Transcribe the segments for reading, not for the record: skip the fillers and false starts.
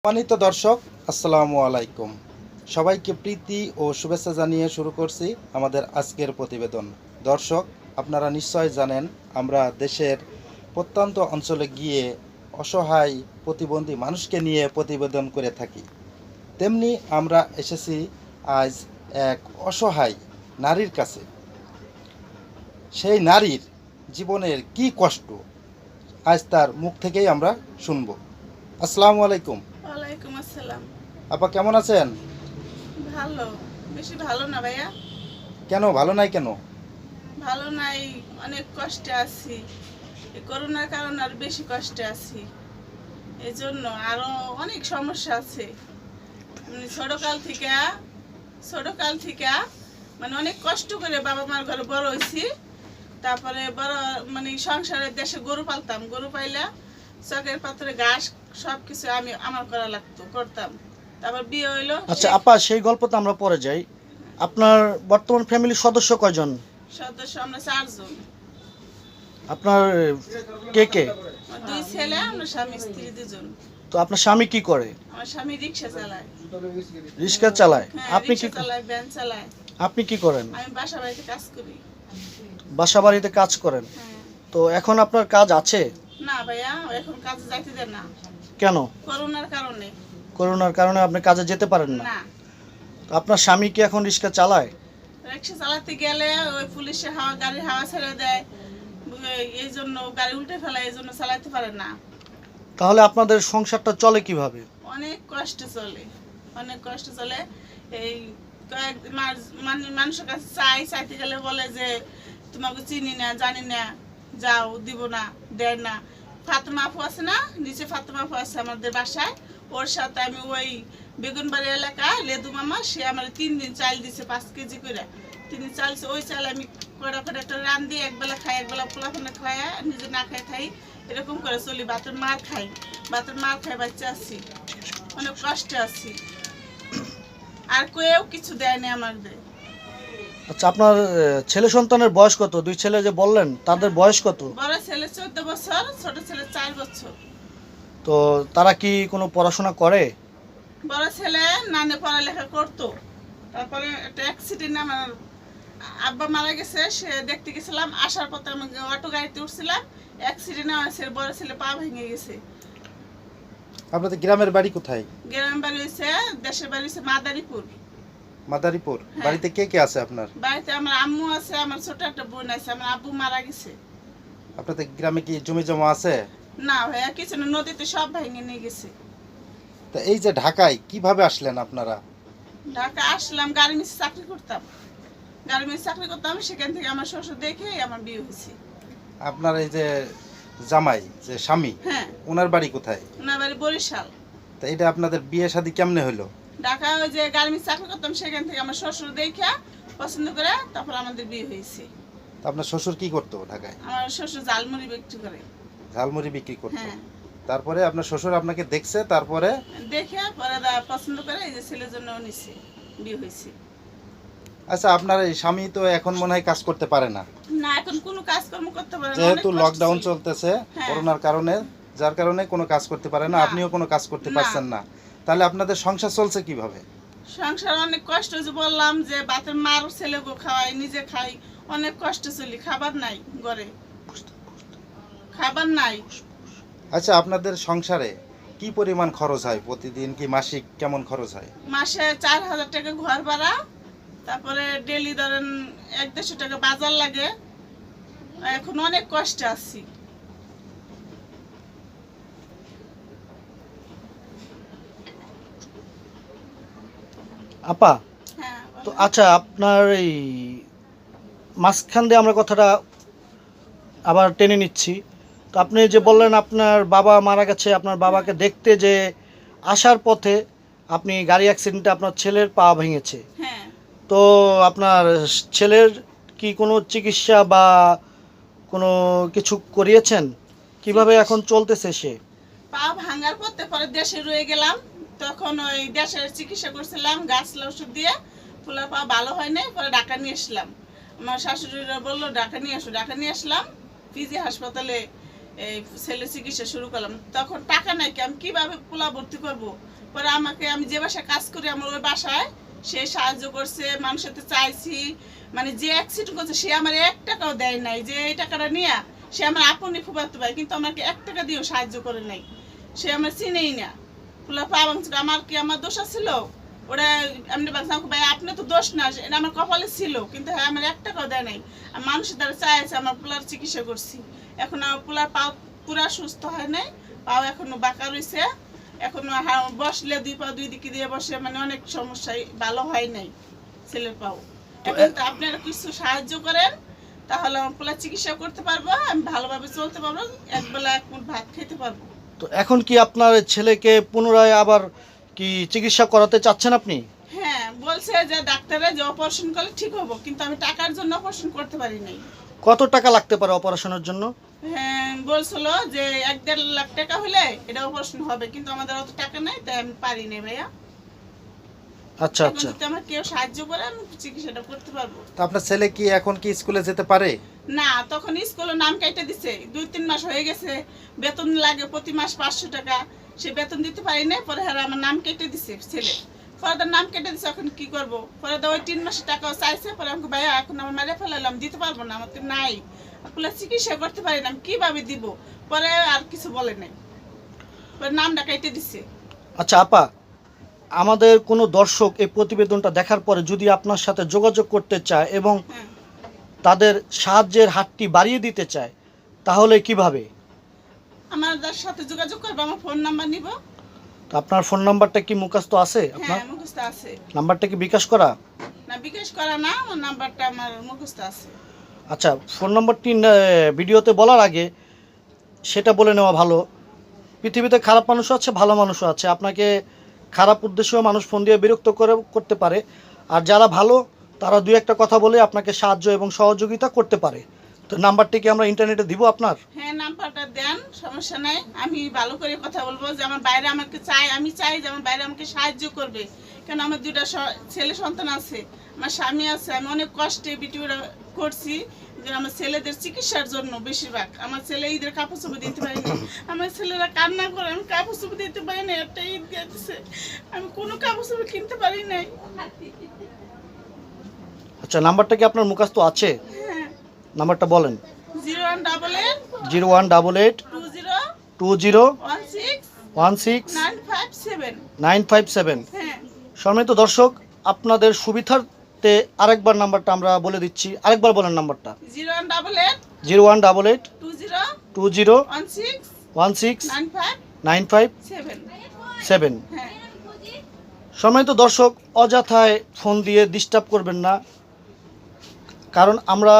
সম্মানিত দর্শক, আসসালামু আলাইকুম। সবাইকে প্রীতি ও শুভেচ্ছা জানিয়ে শুরু করছি আমাদের আজকের প্রতিবেদন। দর্শক, আপনারা নিশ্চয় জানেন আমরা দেশের প্রত্যন্ত অঞ্চলে গিয়ে অসহায় প্রতিবন্ধী মানুষকে নিয়ে প্রতিবেদন করে থাকি। তেমনি আমরা এসেছি আজ এক অসহায় নারীর কাছে। সেই নারীর জীবনের কি কষ্ট আজ তার মুখ থেকেই আমরা শুনব। আসসালামু আলাইকুম। ওয়ালাইকুম আসসালাম। আপা, কেমন আছেন? ভালো, বেশি ভালো না ভাইয়া। কেন ভালো নাই কেন? ভালো নাই, অনেক কষ্টে আছি। এই করোনার কারণে আর বেশি কষ্টে আছি। এই জন্য আরো অনেক সমস্যা আছে। মানে ছোটকাল থেকে মানে অনেক কষ্ট করে বাবা মার ঘরে বড় হয়েছি। তারপরে বড় মানে সংসারের দেশে গরু পালতাম, গরু পাইলে চকের পাত্রে ঘাস সবকিছু আমি আমার করা লাগতো, করতাম। তারপর বিয়ে হইলো। আচ্ছা আপা, সেই গল্প তো আমরা পরে যাই। আপনার বর্তমান ফ্যামিলির সদস্য কয়জন? সদস্য আমরা 4 জন। আপনার কে কে? আমার 2 ছেলে, আমরা স্বামী স্ত্রী 2 জন। তো আপনার স্বামী কি করে? আমার স্বামী রিক্সা চালায়। রিক্সা চালায়। হ্যাঁ, আপনি কি রিক্সা চালায়, ভ্যান চালায়। আপনি কি করেন? আমি বাসা বাড়িতে কাজ করি। বাসা বাড়িতে কাজ করেন। হ্যাঁ। তো এখন আপনার কাজ আছে? না ভাইয়া, এখন কাজে যাইতে দেন না, কেন? করোনার কারণে। করোনার কারণে আপনি কাজে যেতে পারেন না? না, তো আপনার স্বামী কি এখন রিক্সা চালায়? রিক্সা চালাতে গেলে ওই পুলিশে গাড়ির হাওয়া ছেড়ে দেয়, এই জন্য গাড়ি উল্টে ফেলায়, এই জন্য চালাতে পারে না। তাহলে আপনাদের সংসারটা চলে কিভাবে? অনেক কষ্ট চলে, অনেক কষ্ট চলে। এই কয়েক মানুষের কাছে চাইতে গেলে বলে যে তোমাকে চিনি না, জানি না, যাও, দিব না, দেয় না। ফাতেমা আপু আছে না, নিচে ফাতেমা আপু আছে আমাদের বাসায়, ওর সাথে আমি ওই বেগুনবাড়ি এলাকা লেদু মামা, সে আমার 3 দিন চাল দিছে 5 কেজি করে। 3 দিন চাল, ওই চাল আমি কড়া করে একটা রান দিয়ে একবেলা খাই, একবেলা পোলাপানে খাই, নিজে না খাই খাই, এরকম করে চলি। ভাতের মার খাই, বাচ্চা আছি, অনেক কষ্টে আছি। আর কেউ কিছু দেয়নি আমাদের। আচ্ছা, আপনার ছেলে সন্তানের বয়স কত? 2 ছেলে যে বললেন, তাদের বয়স কত? বড় ছেলে 14 বছর, ছোট ছেলে 4 বছর। তো তারা কি কোনো পড়াশোনা করে? বড় ছেলে নানে পড়ালেখা করতো, তারপরে একটা অ্যাক্সিডেন্ট, আমার আব্বা মারা গেছে, সে দেখতে গেছিলাম, আসার পথে আমি অটো গাড়িতে উঠছিলাম, অ্যাক্সিডেন্ট হয়েছে, বড় ছেলে পা ভেঙে গেছে। আপনাদের গ্রামের বাড়ি কোথায়? গ্রাম বাড়ি হয়েছে, দেশের বাড়ি হয়েছে মাদারীপুর। মাদারীপুর। হ্যাঁ। বাড়িতে কে কে আছে আপনার? বাড়িতে আমার আম্মু আছে, আমার ছোট একটা বোন আছে, আমার আব্বু মারা গেছে। আপনাদের গ্রামে কি জমি জমা আছে? না ভাইয়া, কিছু না, নদীতে সব ভেঙে নিয়ে গেছে। তা এই যে ঢাকায় কিভাবে আসলেন আপনারা? ঢাকা আসলাম, গার্মেন্টস চাকরি করতাম, সেখান থেকে আমার শ্বশুর দেখে আমার বিয়ে হয়েছে। আপনার এই যে জামাই, যে স্বামী, হ্যাঁ, ওনার বাড়ি কোথায়? ওনার বাড়ি বরিশাল। তা এটা আপনাদের বিয়ে শাদী কেমনে হলো? ঢাকা ওই যে গার্মেন্টস চাকরি করতাম, সেখান থেকে আমার শ্বশুর দেখে পছন্দ করে তারপর আমাদের বিয়ে হয়েছে। তা আপনার শ্বশুর কি করতো ঢাকায়? আমার শ্বশুর ঝালমুড়ি বিক্রি করে। ঝালমুড়ি বিক্রি করতো। হ্যাঁ, তারপরে আপনার শ্বশুর আপনাকে দেখছে, তারপরে দেখে পরে পছন্দ করে এই যে ছেলের জন্য নিছে, বিয়ে হয়েছে। আচ্ছা, আপনার এই স্বামী তো এখন মনে হয় কাজ করতে পারে না, না, এখন কোনো কাজকর্ম করতে পারে না, যেহেতু অনেক কষ্ট লকডাউন ছিল। চলতেছে হ্যাঁ। করোনার কারণে, যার কারণে কোনো কাজ করতে পারে না, না। আপনিও কোনো কাজ করতে না। পারছেন না। তাহলে আপনাদের সংসার চলছে কিভাবে? সংসার অনেক কষ্ট, যে বললাম যে বাতের মার ছেলেকে খাওয়াই, নিজে খাই, অনেক কষ্ট চলি। খাবার নাই ঘরে, খাবার নাই। আচ্ছা, আপনাদের সংসারে কি পরিমাণ খরচ হয় প্রতিদিন, কি মাসিক কেমন খরচ হয়? মাসে 4,000 টাকা ঘর ভাড়া, তারপরে ডেলি ধরেন 1-150 টাকা বাজার লাগে। এখন অনেক কষ্টে আছি। আপা, হ্যাঁ, তো আচ্ছা, আপনার এই মাঝখান দিয়ে আমরা কথাটা আবার টেনে নিচ্ছি। তো আপনি যে বললেন আপনার বাবা মারা গেছে, আপনার বাবাকে দেখতে যে আসার পথে আপনি গাড়ি অ্যাক্সিডেন্টে আপনার ছেলের পা ভেঙেছে। হ্যাঁ, তো আপনার ছেলের কি কোনো চিকিৎসা বা কোনো কিছু করিয়েছেন? কিভাবে এখন চলতেছে সে? পা ভাঙার পথে পরে দেশে রয়ে গেলাম, তখন ওই দেশের চিকিৎসা করছিলাম গাছ ওষুধ দিয়ে, ফুলার পা ভালো হয় নাই, পরে ঢাকা নিয়ে আসলাম। আমার শাশুড়িরা বললো ঢাকা নিয়ে আসো, ঢাকা নিয়ে আসলাম, পিজি হাসপাতালে এই ছেলের চিকিৎসা শুরু করলাম। তখন টাকা নাই, কি আমি কিভাবে পোলা ভর্তি করব। পরে আমাকে, আমি যে বাসায় কাজ করি আমার ওই বাসায় সে সাহায্য করছে, মানুষের সাথে চাইছি, মানে যে অ্যাক্সিডেন্ট করছে সে আমার 1 টাকাও দেয় নাই, যে এই টাকাটা নিয়ে সে আমার আপনই ফুফাতো ভাই, কিন্তু আমাকে 1 টাকা দিয়েও সাহায্য করে নাই। সে আমার চিনেই না। পোলা পা ভাঙছিল, আমার কি আমার দোষ ছিল? ওরা এমনি ভাবছিলাম ভাই আপনি তো দোষ না, এটা আমার কপালে ছিল, কিন্তু হ্যাঁ আমার 1 টাকাও দেয় নাই। আর মানুষের দ্বারা চাইছে, আমার পোলার চিকিৎসা করছি। এখন আমার পোলার পা পুরা সুস্থ হয় নাই, পাও এখনো বাঁকা রয়েছে, এখনো বসলে 2 পা 2 দিকে দিয়ে বসে, মানে অনেক সমস্যায় ভালো হয় নাই ছেলের পাও। এখন তো আপনারা কিছু সাহায্য করেন, তাহলে আমার পোলার চিকিৎসা করতে পারবো, আমি ভালোভাবে চলতে পারবো, একবেলা 1 মুঠ ভাত খেতে পারবো। তো এখন কি আপনার ছেলেকে পুনরায় আবার কি চিকিৎসা করাতে চাচ্ছেন আপনি? হ্যাঁ, বলছে যে ডাক্তারে যে অপারেশন করলে ঠিক হবো, কিন্তু আমি টাকার জন্য অপারেশন করতে পারি নাই। কত টাকা লাগতে পারে অপারেশনের জন্য? হ্যাঁ, বলছিল যে 1-1.5 লাখ টাকা হলে এটা অপারেশন হবে, কিন্তু আমাদের অত টাকা নাই, তাই আমি পারি নাই ভাইয়া। আচ্ছা এখন আচ্ছা। যদি আমার কেউ সাহায্য করে আমি চিকিৎসাটা করতে পারবো। তো আপনার ছেলে কি এখন কি স্কুলে যেতে পারে? না, তখন স্কুলে নাম কাইটা দিছে, 2-3 মাস হয়ে গেছে, বেতন লাগে প্রতি মাস 500 টাকা, সে বেতন দিতে পারি না। পরে হ্যাঁ আমার নাম কেটে দিছে ছেলে, পরে নাম কেটে দিছে। এখন কি করবো? পরে ওই 3 মাসের টাকাও চাইছে। পরে আমাকে ভাইয়া এখন আমার মেরে ফেলালাম, দিতে পারবো না, আমার তো নাই, আপনার চিকিৎসা করতে পারি না, আমি কিভাবে দিব? পরে আর কিছু বলে নাই, পরে নামটা কেটে দিছে। আচ্ছা আপা, আমাদের কোনো দর্শক এই প্রতিবেদনটা দেখার পরে যদি আপনার সাথে যোগাযোগ করতে চায় এবং হ্যাঁ, তাদের সাহায্যের হাতটি বাড়িয়ে দিতে চায়, তাহলে কিভাবে? আমাদের সাথে যোগাযোগ করবো, আমার ফোন নাম্বার নিব। তো আপনার ফোন নাম্বারটা কি মুখস্থ আছে আপনার? হ্যাঁ, মুখস্থ আছে। নাম্বারটা কি বিকাশ করা? না, বিকাশ করা না, আমার নাম্বারটা আমার মুখস্থ আছে। আচ্ছা, ফোন নাম্বারটি ভিডিওতে বলার আগে সেটা বলে নেওয়া ভালো। পৃথিবীতে খারাপ মানুষও আছে, ভালো মানুষও আছে। আপনাকে খারাপ উদ্দেশ্যেও মানুষ ফোন দিয়ে বিরক্ত করতে পারে, আর যারা ভালো তারা 2-1টা কথা বলে আপনাকে সাহায্য এবং সহযোগিতা করতে পারে। তো নাম্বারটি কি আমরা ইন্টারনেটে দিব আপনার? হ্যাঁ, নাম্বারটা দেন, সমস্যা নাই, আমি ভালো করে কথা বলবো। যে আমার বাইরে আমাকে চাই, আমি চাই যে আমার বাইরে আমাকে সাহায্য করবে, কেন আমার 2টা ছেলে সন্তান আছে, আমার স্বামী আছে, আমি অনেক কষ্টে ভিডিওটা করছি যে আমার ছেলেদের চিকিৎসার জন্য। বেশিরভাগ আমার ছেলে ঈদের কাপড় চোপড় দিতে পারি না, আমার ছেলেরা কান্না করে, আমি কাপড় চোপড় দিতে পারি না, একটা ঈদ গেছে আমি কোনো কাপড় চোপড় কিনতে পারি নাই। আচ্ছা, নাম্বারটা কি আপনার মুখস্থ আছে? হ্যাঁ, নাম্বারটা বলেন। 0188 0188 20 20 16 16 957। 957। হ্যাঁ, সম্মানিত দর্শক, আপনাদের সুবিধার্থে আরেকবার নাম্বারটা আমরা বলে দিচ্ছি। আরেকবার বলেন নাম্বারটা। 0188 0188 20 20 16 16 957। 957। হ্যাঁ, সম্মানিত দর্শক, অযথায় ফোন দিয়ে ডিস্টার্ব করবেন না, কারণ আমরা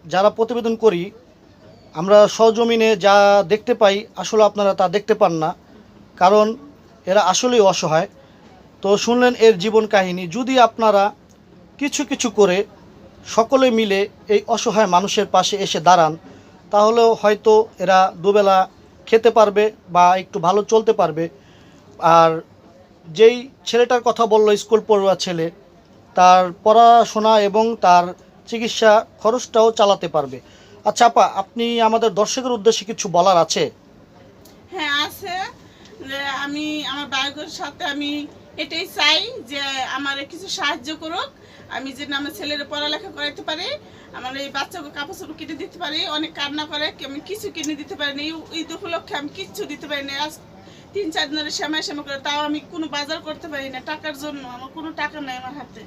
যারা প্রতিবেদন করি আমরা সহজমিনে যা দেখতে পাই আসলে আপনারা তা দেখতে পান না, কারণ এরা আসলেই অসহায়। তো শুনলেন এর জীবন কাহিনী। যদি আপনারা কিছু কিছু করে সকলে মিলে এই অসহায় মানুষের পাশে এসে দাঁড়ান, তাহলেও হয়তো এরা দুবেলা খেতে পারবে বা একটু ভালো চলতে পারবে। আর যেই ছেলেটার কথা বললো, স্কুল পড়ুয়া ছেলে, তার পড়াশোনা এবং তার চিকিৎসা খরচটাও চালাতে পারবে। আচ্ছা আপা, আপনি আমাদের দর্শকের উদ্দেশ্যে কিছু বলার আছে? হ্যাঁ আছে, যে আমি আমার বায়োগের সাথে আমি এটাই চাই যে আমার কিছু সাহায্য করুক, আমি যেন আমার ছেলের পড়ালেখা করাতে পারি, আমার এই বাচ্চাকে কাপড় চোপড় কিনে দিতে পারি, অনেক কান্না করে, আমি কিছু কিনে দিতে পারি না, ঈদ উপলক্ষে আমি কিচ্ছু দিতে পারি না। আজ 3-4 দিনের সময় করে, তাও আমি কোনো বাজার করতে পারি না টাকার জন্য, আমার কোনো টাকা নাই আমার হাতে।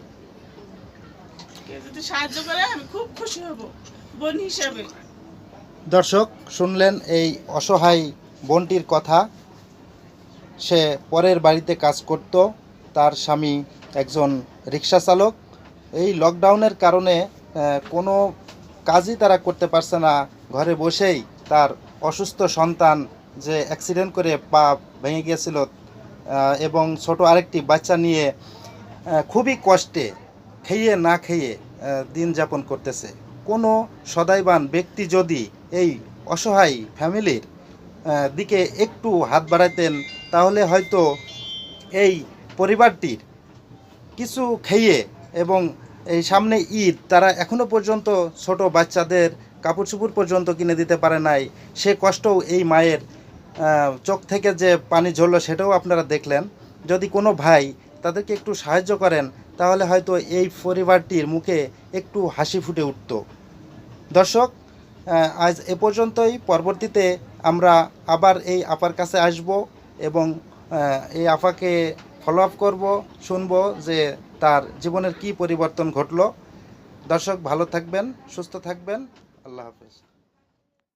কেউ যদি সাহায্য করে আমি খুব খুশি হব বোন হিসেবে। দর্শক শুনলেন এই অসহায় বোনটির কথা। সে পরের বাড়িতে কাজ করত, তার স্বামী একজন রিক্সা চালক। এই লকডাউনের কারণে কোনো কাজই তারা করতে পারছে না, ঘরে বসেই তার অসুস্থ সন্তান যে অ্যাক্সিডেন্ট করে পা ভেঙে গিয়েছিল এবং ছোট আরেকটি বাচ্চা নিয়ে খুবই কষ্টে খেয়ে না খেয়ে দিন যাপন করতেছে। কোনো সদাইবান ব্যক্তি যদি এই অসহায় ফ্যামিলির দিকে একটু হাত বাড়াইতেন, তাহলে হয়তো এই পরিবারটির কিছু খেয়ে এবং এই সামনে ঈদ, তারা এখনও পর্যন্ত ছোট বাচ্চাদের কাপড় চোপড় পর্যন্ত কিনে দিতে পারে নাই, সে কষ্টও এই মায়ের চোখ থেকে যে পানি ঝরলো সেটাও আপনারা দেখলেন। যদি কোনো ভাই তাদেরকে একটু সাহায্য করেন তাহলে হয়তো এই পরিবারটির মুখে একটু হাসি ফুটে উঠত। দর্শক, আজ এ পর্যন্তই। পরবর্তীতে আমরা আবার এই আপার কাছে আসব এবং এই আপাকে ফলো আপ করবো, শুনবো যে তার জীবনের কী পরিবর্তন ঘটলো। দর্শক, ভালো থাকবেন, সুস্থ থাকবেন। আল্লাহ হাফেজ।